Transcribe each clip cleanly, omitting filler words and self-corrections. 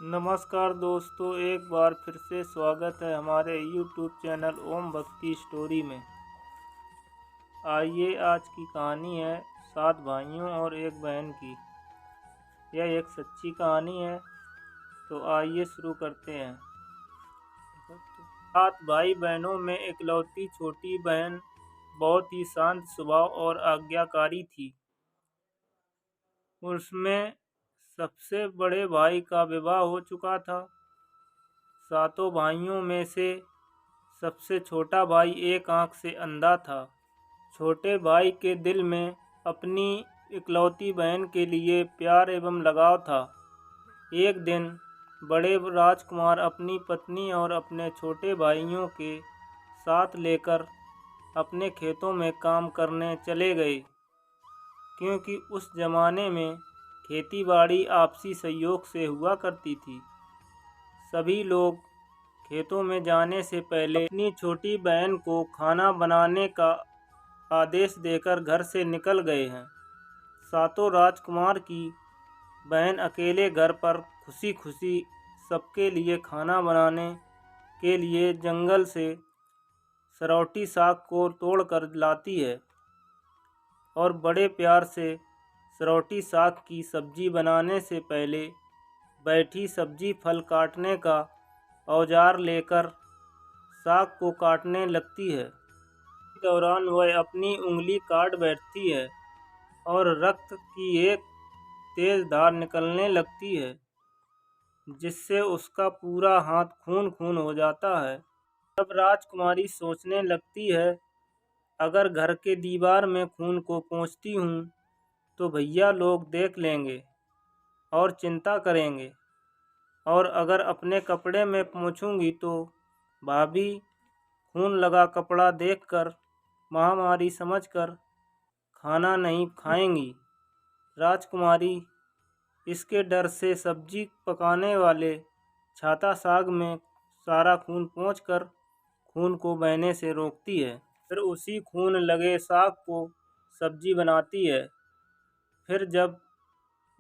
नमस्कार दोस्तों, एक बार फिर से स्वागत है हमारे YouTube चैनल ओम भक्ति स्टोरी में। आइए, आज की कहानी है 7 भाइयों और एक बहन की। यह एक सच्ची कहानी है, तो आइए शुरू करते हैं। 7 भाई बहनों में इकलौती छोटी बहन बहुत ही शांत स्वभाव और आज्ञाकारी थी। उसमें सबसे बड़े भाई का विवाह हो चुका था। सातों भाइयों में से सबसे छोटा भाई एक आंख से अंधा था। छोटे भाई के दिल में अपनी इकलौती बहन के लिए प्यार एवं लगाव था। एक दिन बड़े राजकुमार अपनी पत्नी और अपने छोटे भाइयों के साथ लेकर अपने खेतों में काम करने चले गए, क्योंकि उस जमाने में खेती-बाड़ी आपसी सहयोग से हुआ करती थी। सभी लोग खेतों में जाने से पहले अपनी छोटी बहन को खाना बनाने का आदेश देकर घर से निकल गए हैं। सातों राजकुमार की बहन अकेले घर पर खुशी खुशी सबके लिए खाना बनाने के लिए जंगल से सरौटी साग को तोड़कर लाती है और बड़े प्यार से सरौटी साग की सब्जी बनाने से पहले बैठी सब्जी फल काटने का औजार लेकर साग को काटने लगती है। इस दौरान वह अपनी उंगली काट बैठती है और रक्त की एक तेज धार निकलने लगती है, जिससे उसका पूरा हाथ खून खून हो जाता है। तब राजकुमारी सोचने लगती है, अगर घर के दीवार में खून को पोंछती हूँ तो भैया लोग देख लेंगे और चिंता करेंगे, और अगर अपने कपड़े में पोंछूंगी तो भाभी खून लगा कपड़ा देखकर महामारी समझकर खाना नहीं खाएंगी। राजकुमारी इसके डर से सब्जी पकाने वाले छाता साग में सारा खून पोंछकर खून को बहने से रोकती है। फिर उसी खून लगे साग को सब्जी बनाती है। फिर जब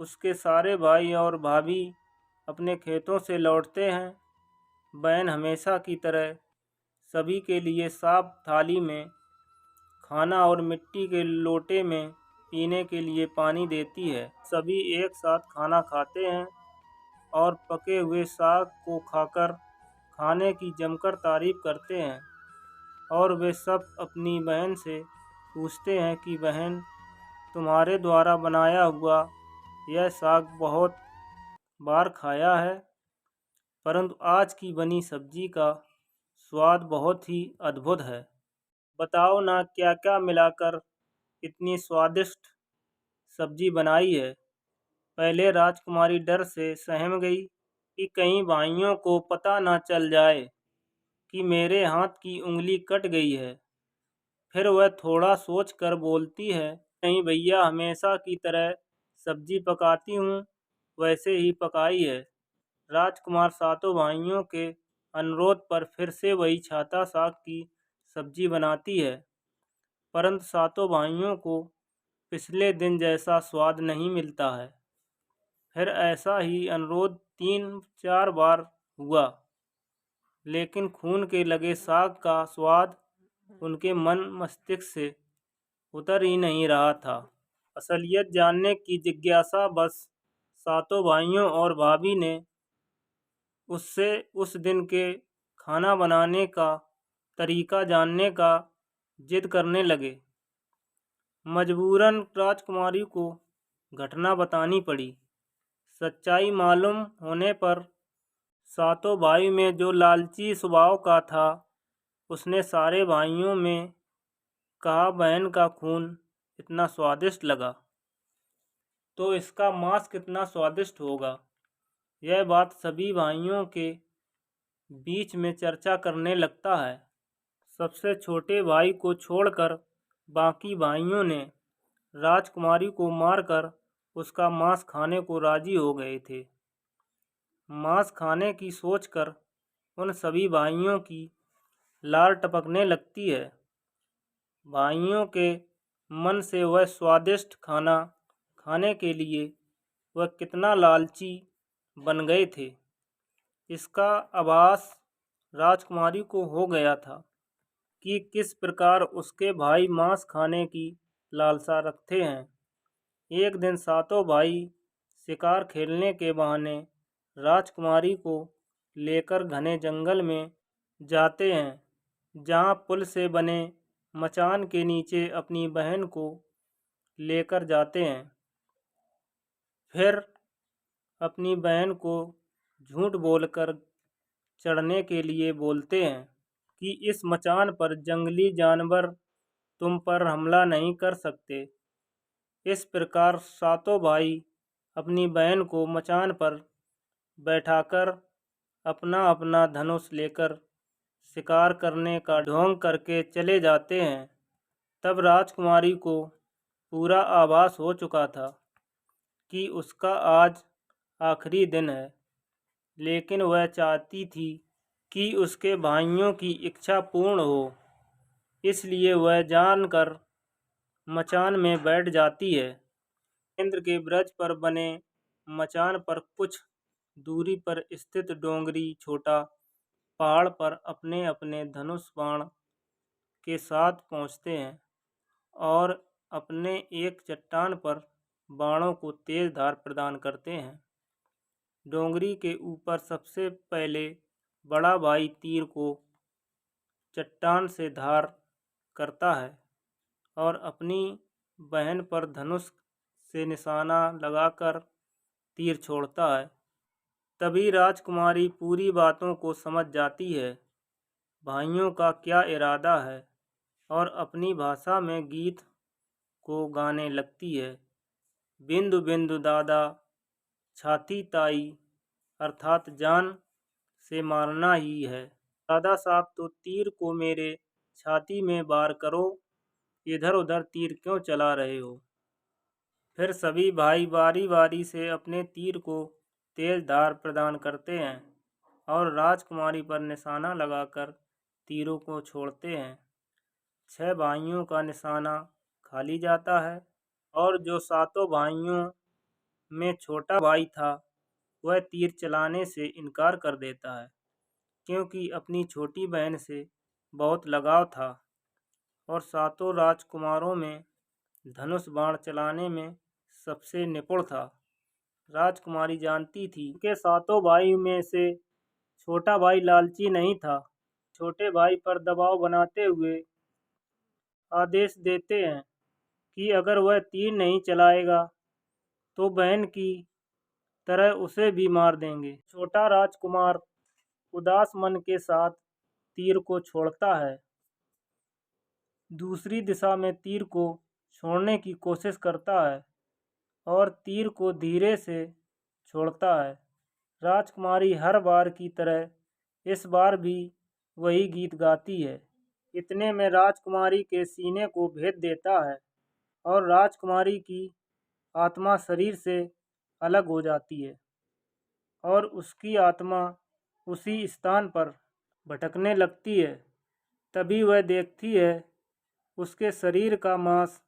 उसके सारे भाई और भाभी अपने खेतों से लौटते हैं, बहन हमेशा की तरह सभी के लिए साफ थाली में खाना और मिट्टी के लोटे में पीने के लिए पानी देती है। सभी एक साथ खाना खाते हैं और पके हुए साग को खाकर खाने की जमकर तारीफ करते हैं, और वे सब अपनी बहन से पूछते हैं कि बहन, तुम्हारे द्वारा बनाया हुआ यह साग बहुत बार खाया है, परंतु आज की बनी सब्जी का स्वाद बहुत ही अद्भुत है। बताओ ना, क्या क्या मिलाकर इतनी स्वादिष्ट सब्जी बनाई है। पहले राजकुमारी डर से सहम गई कि कहीं भाइयों को पता ना चल जाए कि मेरे हाथ की उंगली कट गई है। फिर वह थोड़ा सोच कर बोलती है, नहीं भैया, हमेशा की तरह सब्जी पकाती हूँ, वैसे ही पकाई है। राजकुमार सातों भाइयों के अनुरोध पर फिर से वही छाता साग की सब्जी बनाती है, परंतु सातों भाइयों को पिछले दिन जैसा स्वाद नहीं मिलता है। फिर ऐसा ही अनुरोध 3-4 बार हुआ, लेकिन खून के लगे साग का स्वाद उनके मन मस्तिष्क से उतर ही नहीं रहा था। असलियत जानने की जिज्ञासा बस सातों भाइयों और भाभी ने उससे उस दिन के खाना बनाने का तरीका जानने का जिद करने लगे। मजबूरन राजकुमारी को घटना बतानी पड़ी। सच्चाई मालूम होने पर सातों भाई में जो लालची स्वभाव का था, उसने सारे भाइयों में कहा, बहन का खून इतना स्वादिष्ट लगा तो इसका मांस कितना स्वादिष्ट होगा। यह बात सभी भाइयों के बीच में चर्चा करने लगता है। सबसे छोटे भाई को छोड़कर बाकी भाइयों ने राजकुमारी को मारकर उसका मांस खाने को राजी हो गए थे। मांस खाने की सोचकर उन सभी भाइयों की लार टपकने लगती है। भाइयों के मन से वह स्वादिष्ट खाना खाने के लिए वह कितना लालची बन गए थे। इसका आभास राजकुमारी को हो गया था कि किस प्रकार उसके भाई मांस खाने की लालसा रखते हैं। एक दिन सातों भाई शिकार खेलने के बहाने राजकुमारी को लेकर घने जंगल में जाते हैं, जहां पुल से बने मचान के नीचे अपनी बहन को लेकर जाते हैं। फिर अपनी बहन को झूठ बोलकर चढ़ने के लिए बोलते हैं कि इस मचान पर जंगली जानवर तुम पर हमला नहीं कर सकते। इस प्रकार सातों भाई अपनी बहन को मचान पर बैठाकर अपना अपना धनुष लेकर शिकार करने का ढोंग करके चले जाते हैं। तब राजकुमारी को पूरा आभास हो चुका था कि उसका आज आखिरी दिन है, लेकिन वह चाहती थी कि उसके भाइयों की इच्छा पूर्ण हो, इसलिए वह जानकर मचान में बैठ जाती है। इंद्र के ब्रज पर बने मचान पर कुछ दूरी पर स्थित डोंगरी छोटा पहाड़ पर अपने अपने धनुष बाण के साथ पहुंचते हैं और अपने एक चट्टान पर बाणों को तेज धार प्रदान करते हैं। डोंगरी के ऊपर सबसे पहले बड़ा भाई तीर को चट्टान से धार करता है और अपनी बहन पर धनुष से निशाना लगाकर तीर छोड़ता है। तभी राजकुमारी पूरी बातों को समझ जाती है, भाइयों का क्या इरादा है, और अपनी भाषा में गीत को गाने लगती है। बिंदु बिंदु दादा छाती ताई, अर्थात जान से मारना ही है। दादा साहब तो तीर को मेरे छाती में वार करो, इधर उधर तीर क्यों चला रहे हो। फिर सभी भाई बारी बारी से अपने तीर को तेज धार प्रदान करते हैं और राजकुमारी पर निशाना लगाकर तीरों को छोड़ते हैं। 6 भाइयों का निशाना खाली जाता है और जो सातों भाइयों में छोटा भाई था वह तीर चलाने से इनकार कर देता है, क्योंकि अपनी छोटी बहन से बहुत लगाव था और सातों राजकुमारों में धनुष बाण चलाने में सबसे निपुण था। राजकुमारी जानती थी कि सातों भाई में से छोटा भाई लालची नहीं था। छोटे भाई पर दबाव बनाते हुए आदेश देते हैं कि अगर वह तीर नहीं चलाएगा तो बहन की तरह उसे भी मार देंगे। छोटा राजकुमार उदास मन के साथ तीर को छोड़ता है। दूसरी दिशा में तीर को छोड़ने की कोशिश करता है और तीर को धीरे से छोड़ता है। राजकुमारी हर बार की तरह इस बार भी वही गीत गाती है। इतने में राजकुमारी के सीने को भेद देता है और राजकुमारी की आत्मा शरीर से अलग हो जाती है और उसकी आत्मा उसी स्थान पर भटकने लगती है। तभी वह देखती है उसके शरीर का मांस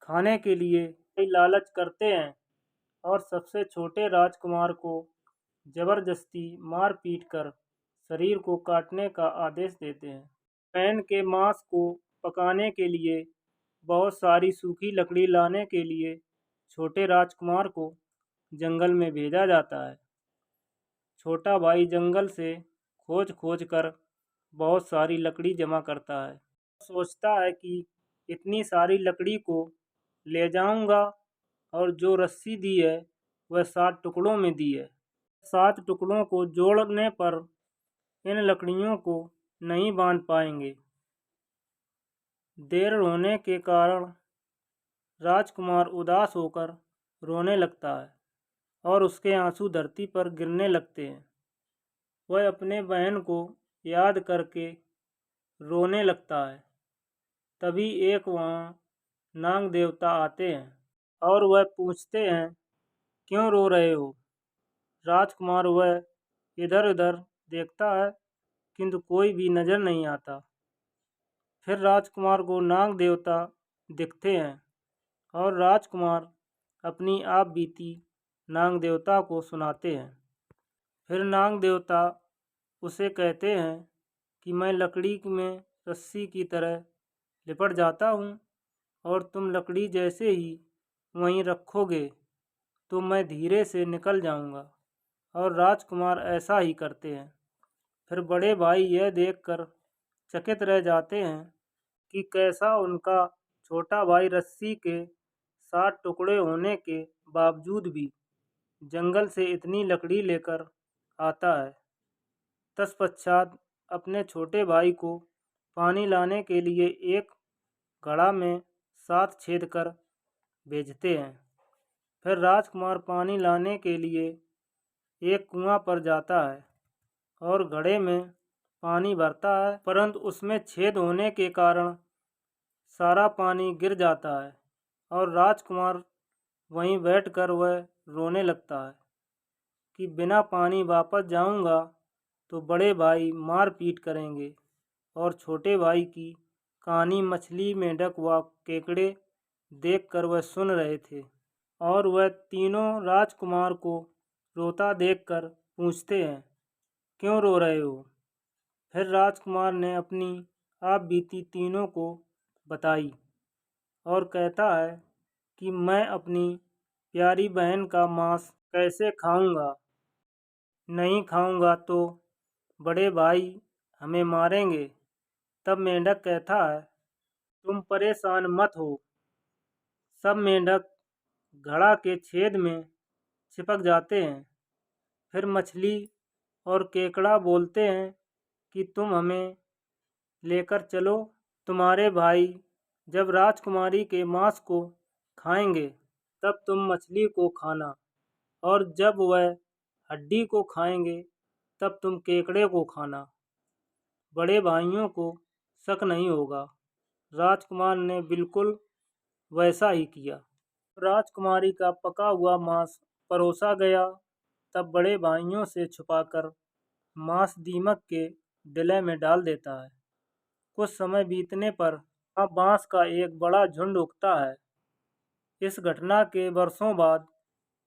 खाने के लिए कई लालच करते हैं और सबसे छोटे राजकुमार को जबरदस्ती मार पीट कर शरीर को काटने का आदेश देते हैं। बहन के मांस को पकाने के लिए बहुत सारी सूखी लकड़ी लाने के लिए छोटे राजकुमार को जंगल में भेजा जाता है। छोटा भाई जंगल से खोज खोज कर बहुत सारी लकड़ी जमा करता है। सोचता है कि इतनी सारी लकड़ी को ले जाऊंगा और जो रस्सी दी है वह 7 टुकड़ों में दी है। 7 टुकड़ों को जोड़ने पर इन लकड़ियों को नहीं बांध पाएंगे। देर होने के कारण राजकुमार उदास होकर रोने लगता है और उसके आंसू धरती पर गिरने लगते हैं। वह अपने बहन को याद करके रोने लगता है। तभी एक वहाँ नाग देवता आते हैं और वह पूछते हैं, क्यों रो रहे हो। राजकुमार वह इधर उधर देखता है किंतु कोई भी नज़र नहीं आता। फिर राजकुमार को नाग देवता दिखते हैं और राजकुमार अपनी आप बीती नाग देवता को सुनाते हैं। फिर नाग देवता उसे कहते हैं कि मैं लकड़ी में रस्सी की तरह लिपट जाता हूँ और तुम लकड़ी जैसे ही वहीं रखोगे तो मैं धीरे से निकल जाऊँगा। और राजकुमार ऐसा ही करते हैं। फिर बड़े भाई यह देखकर चकित रह जाते हैं कि कैसा उनका छोटा भाई रस्सी के 7 टुकड़े होने के बावजूद भी जंगल से इतनी लकड़ी लेकर आता है। तत्पश्चात अपने छोटे भाई को पानी लाने के लिए एक घड़ा में 7 छेद कर भेजते हैं। फिर राजकुमार पानी लाने के लिए एक कुआं पर जाता है और घड़े में पानी भरता है, परंतु उसमें छेद होने के कारण सारा पानी गिर जाता है और राजकुमार वहीं बैठकर वह रोने लगता है कि बिना पानी वापस जाऊंगा तो बड़े भाई मार पीट करेंगे। और छोटे भाई की कहानी मछली, मेंढक व केकड़े देखकर वह सुन रहे थे और वह तीनों राजकुमार को रोता देखकर पूछते हैं, क्यों रो रहे हो? फिर राजकुमार ने अपनी आप बीती तीनों को बताई और कहता है कि मैं अपनी प्यारी बहन का मांस कैसे खाऊंगा? नहीं खाऊंगा तो बड़े भाई हमें मारेंगे। तब मेंढक कहता है, तुम परेशान मत हो। सब मेंढक घड़ा के छेद में चिपक जाते हैं। फिर मछली और केकड़ा बोलते हैं कि तुम हमें लेकर चलो। तुम्हारे भाई जब राजकुमारी के मांस को खाएंगे तब तुम मछली को खाना, और जब वह हड्डी को खाएंगे तब तुम केकड़े को खाना। बड़े भाइयों को शक नहीं होगा। राजकुमार ने बिल्कुल वैसा ही किया। राजकुमारी का पका हुआ मांस परोसा गया। तब बड़े भाइयों से छुपाकर मांस दीमक के डिले में डाल देता है। कुछ समय बीतने पर वहाँ बांस का एक बड़ा झुंड उगता है। इस घटना के वर्षों बाद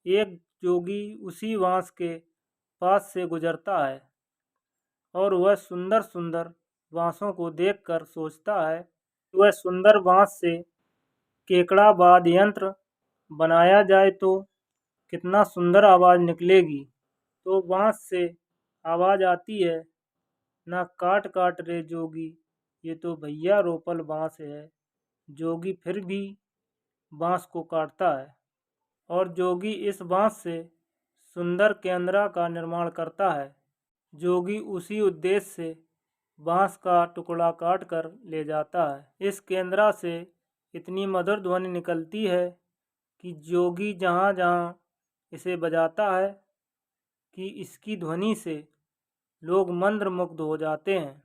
एक जोगी उसी बांस के पास से गुजरता है और वह सुंदर सुंदर बांसों को देखकर सोचता है कि वह सुंदर बांस से केकड़ा वाद्य यंत्र बनाया जाए तो कितना सुंदर आवाज़ निकलेगी। तो बांस से आवाज़ आती है, ना काट काट रे जोगी, ये तो भैया रोपल बांस है। जोगी फिर भी बांस को काटता है और जोगी इस बांस से सुंदर केंद्रा का निर्माण करता है। जोगी उसी उद्देश्य से बांस का टुकड़ा काट कर ले जाता है। इस केंद्रा से इतनी मधुर ध्वनि निकलती है कि जोगी जहाँ जहाँ इसे बजाता है कि इसकी ध्वनि से लोग मंत्रमुग्ध हो जाते हैं।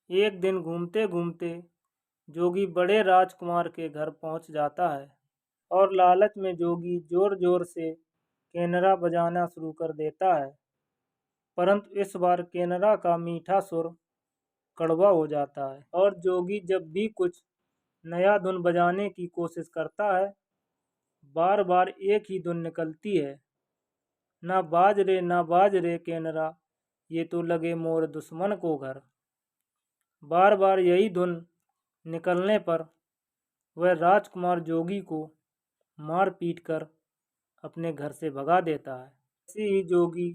एक दिन घूमते घूमते जोगी बड़े राजकुमार के घर पहुंच जाता है और लालच में जोगी जोर जोर से केनरा बजाना शुरू कर देता है, परंतु इस बार केनरा का मीठा सुर कड़वा हो जाता है और जोगी जब भी कुछ नया धुन बजाने की कोशिश करता है बार बार एक ही धुन निकलती है, ना बाज रे केनरा, ये तो लगे मोर दुश्मन को घर। बार बार यही धुन निकलने पर वह राजकुमार जोगी को मार पीट कर अपने घर से भगा देता है। ऐसे ही जोगी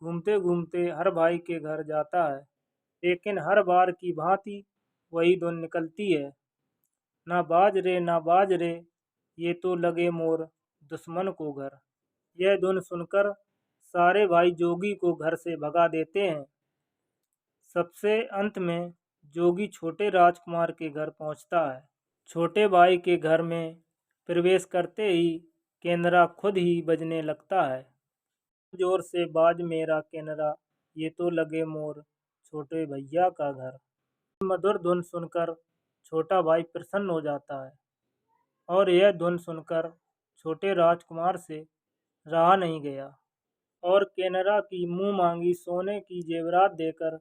घूमते घूमते हर भाई के घर जाता है, लेकिन हर बार की भांति वही धुन निकलती है, ना बाज रे, ये तो लगे मोर दुश्मन को घर। यह धुन सुनकर सारे भाई जोगी को घर से भगा देते हैं। सबसे अंत में जोगी छोटे राजकुमार के घर पहुंचता है। छोटे भाई के घर में प्रवेश करते ही केनरा खुद ही बजने लगता है। जोर से बाज मेरा केनरा, ये तो लगे मोर छोटे भैया का घर। मधुर धुन सुनकर छोटा भाई प्रसन्न हो जाता है और यह धुन सुनकर छोटे राजकुमार से रहा नहीं गया और केनरा की मुंह मांगी सोने की जेवरात देकर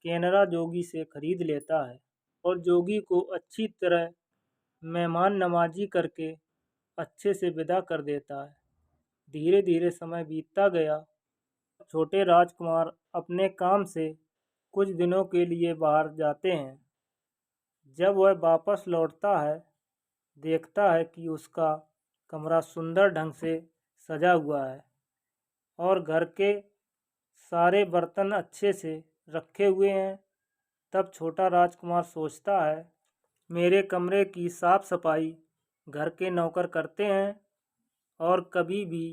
केनरा जोगी से खरीद लेता है और जोगी को अच्छी तरह मेहमान नवाजी करके अच्छे से विदा कर देता है। धीरे धीरे समय बीतता गया। छोटे राजकुमार अपने काम से कुछ दिनों के लिए बाहर जाते हैं। जब वह वापस लौटता है, देखता है कि उसका कमरा सुंदर ढंग से सजा हुआ है और घर के सारे बर्तन अच्छे से रखे हुए हैं। तब छोटा राजकुमार सोचता है, मेरे कमरे की साफ सफाई घर के नौकर करते हैं और कभी भी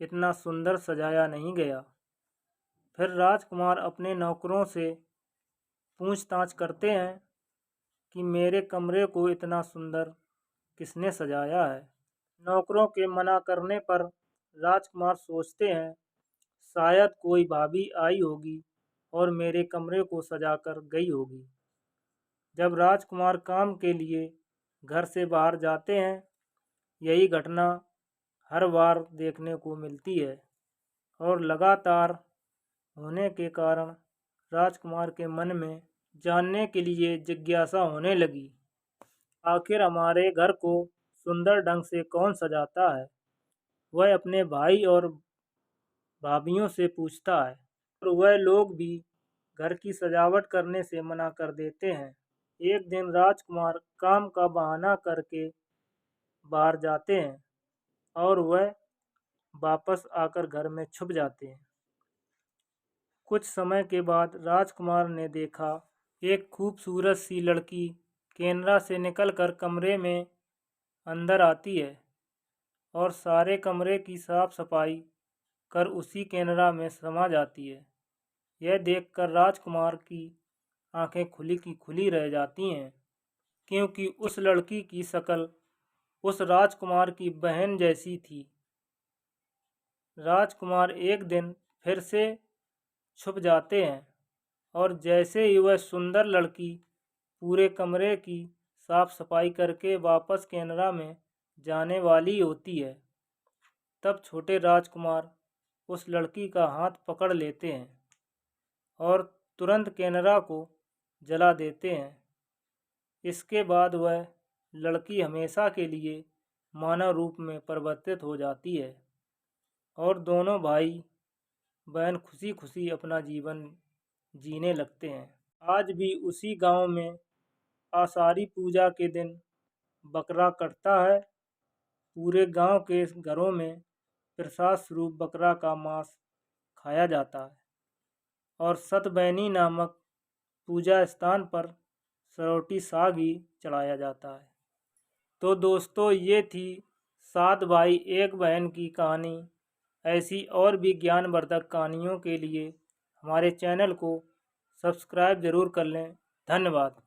इतना सुंदर सजाया नहीं गया। फिर राजकुमार अपने नौकरों से पूछताछ करते हैं कि मेरे कमरे को इतना सुंदर किसने सजाया है। नौकरों के मना करने पर राजकुमार सोचते हैं, शायद कोई भाभी आई होगी और मेरे कमरे को सजाकर गई होगी। जब राजकुमार काम के लिए घर से बाहर जाते हैं, यही घटना हर बार देखने को मिलती है और लगातार होने के कारण राजकुमार के मन में जानने के लिए जिज्ञासा होने लगी। आखिर हमारे घर को सुंदर ढंग से कौन सजाता है? वह अपने भाई और भाभीियों से पूछता है और वह लोग भी घर की सजावट करने से मना कर देते हैं। एक दिन राजकुमार काम का बहाना करके बाहर जाते हैं और वह वापस आकर घर में छुप जाते हैं। कुछ समय के बाद राजकुमार ने देखा, एक खूबसूरत सी लड़की कैमरा से निकलकर कमरे में अंदर आती है और सारे कमरे की साफ सफाई कर उसी कैमरा में समा जाती है। यह देखकर राजकुमार की आंखें खुली की खुली रह जाती हैं, क्योंकि उस लड़की की शक्ल उस राजकुमार की बहन जैसी थी। राजकुमार एक दिन फिर से छुप जाते हैं और जैसे ही वह सुंदर लड़की पूरे कमरे की साफ सफाई करके वापस कैमरा में जाने वाली होती है, तब छोटे राजकुमार उस लड़की का हाथ पकड़ लेते हैं और तुरंत कैमरा को जला देते हैं। इसके बाद वह लड़की हमेशा के लिए मानव रूप में परिवर्तित हो जाती है और दोनों भाई बहन खुशी खुशी अपना जीवन जीने लगते हैं। आज भी उसी गांव में आषाढ़ी पूजा के दिन बकरा कटता है। पूरे गांव के घरों में प्रसाद स्वरूप बकरा का मांस खाया जाता है और सतबैनी नामक पूजा स्थान पर सरोटी साग ही चढ़ाया जाता है। तो दोस्तों, ये थी 7 भाई एक बहन की कहानी। ऐसी और भी ज्ञानवर्धक कहानियों के लिए हमारे चैनल को सब्सक्राइब ज़रूर कर लें। धन्यवाद।